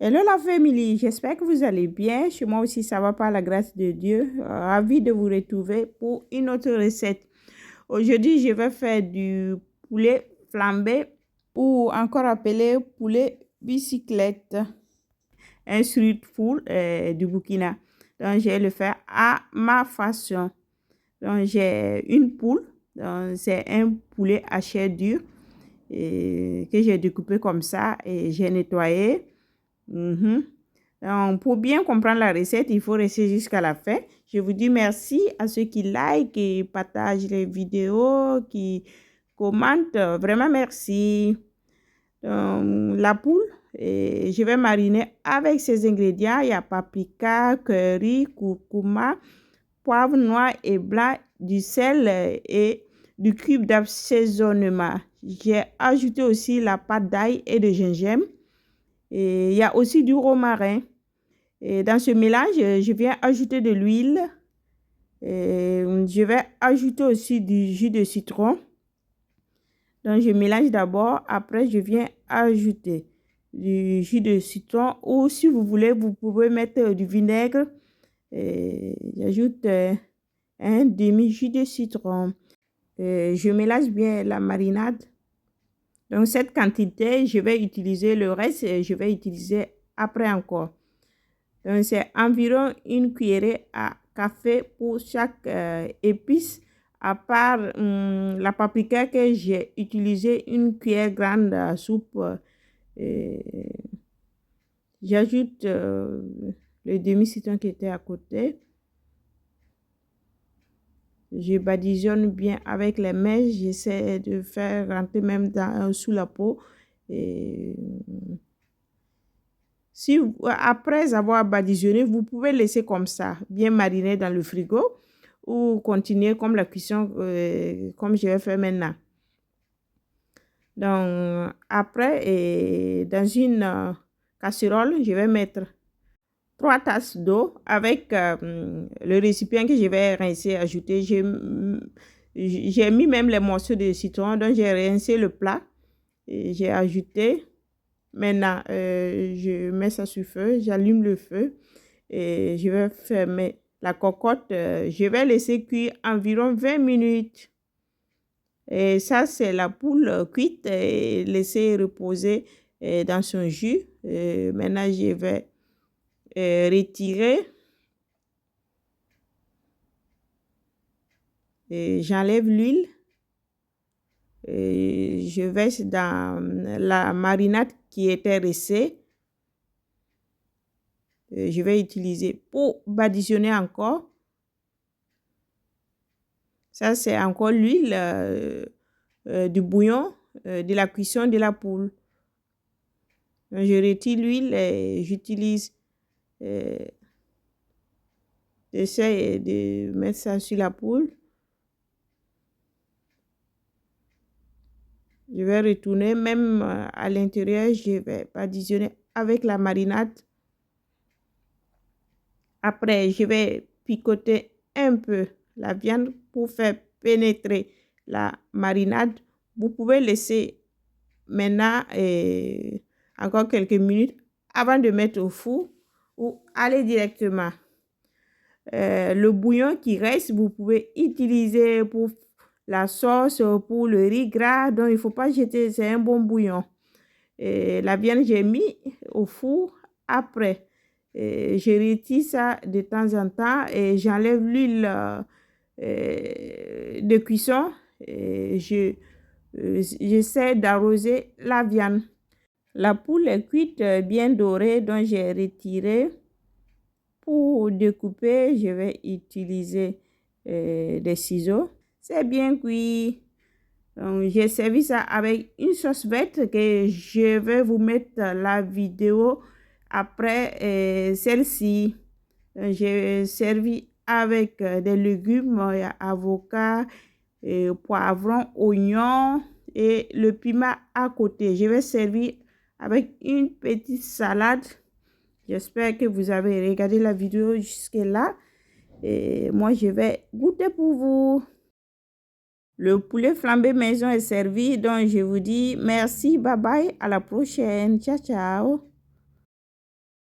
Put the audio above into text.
Hello la famille, j'espère que vous allez bien. Chez moi aussi, ça va par la grâce de Dieu. Ravi de vous retrouver pour une autre recette. Aujourd'hui, je vais faire du poulet flambé ou encore appelé poulet bicyclette, un street food du Burkina. Donc, je vais le faire à ma façon. Donc, j'ai une poule. Donc, c'est un poulet à chair dure que j'ai découpé comme ça et j'ai nettoyé. Donc, pour bien comprendre la recette, il faut rester jusqu'à la fin. Je vous dis merci à ceux qui like et partagent les vidéos, qui commentent. Vraiment merci. Donc, la poule, et je vais mariner avec ces ingrédients. Il y a paprika, curry, curcuma, poivre noir et blanc, du sel et du cube d'assaisonnement. J'ai ajouté aussi la pâte d'ail et de gingembre. Et il y a aussi du romarin. Et dans ce mélange, je viens ajouter de l'huile. Je vais ajouter aussi du jus de citron. Donc, je mélange d'abord. Après, je viens ajouter du jus de citron. Ou si vous voulez, vous pouvez mettre du vinaigre. J'ajoute un demi-jus de citron. Je mélange bien la marinade. Donc, cette quantité, je vais utiliser le reste. Je vais utiliser après encore. Donc, c'est environ une cuillerée à café pour chaque épice. À part la paprika que j'ai utilisé une cuillère grande à soupe. J'ajoute le demi-citron qui était à côté. Je badigeonne bien avec les mains. J'essaie de faire rentrer même sous la peau. Si après avoir badigeonné, vous pouvez laisser comme ça, bien mariner dans le frigo ou continuer comme la cuisson, comme je vais faire maintenant. Donc, après, dans une casserole, je vais mettre 3 tasses d'eau avec le récipient que je vais rincer, ajouter. J'ai mis même les morceaux de citron, donc j'ai rincé le plat et j'ai ajouté. Maintenant, je mets ça sur feu, j'allume le feu et je vais fermer la cocotte. Je vais laisser cuire environ 20 minutes. Et ça, c'est la poule cuite et laisser reposer dans son jus. Maintenant, je vais retirer. J'enlève l'huile. Je verse dans la marinade qui était restée. Je vais utiliser pour badigeonner encore. Ça, c'est encore l'huile du bouillon de la cuisson de la poule. Donc, je retire l'huile et j'utilise. J'essaie de mettre ça sur la poule. Je vais retourner même à l'intérieur. Je vais badigeonner avec la marinade. Après, je vais picoter un peu la viande pour faire pénétrer la marinade. Vous pouvez laisser maintenant encore quelques minutes avant de mettre au four ou aller directement. Le bouillon qui reste, vous pouvez utiliser pour la sauce, pour le riz gras. Donc, il ne faut pas jeter, c'est un bon bouillon. La viande, j'ai mis au four après. Je retire ça de temps en temps et j'enlève l'huile de cuisson. J'essaie d'arroser la viande. La poule est cuite, bien dorée, donc j'ai retiré. Pour découper, je vais utiliser des ciseaux. C'est bien cuit. Donc, j'ai servi ça avec une sauce verte que je vais vous mettre la vidéo après celle-ci. J'ai servi avec des légumes, avocat, poivron, oignon et le piment à côté. Je vais servir avec une petite salade. J'espère que vous avez regardé la vidéo jusque-là. Et moi, je vais goûter pour vous. Le poulet flambé maison est servi. Donc, je vous dis merci. Bye bye. À la prochaine. Ciao, ciao.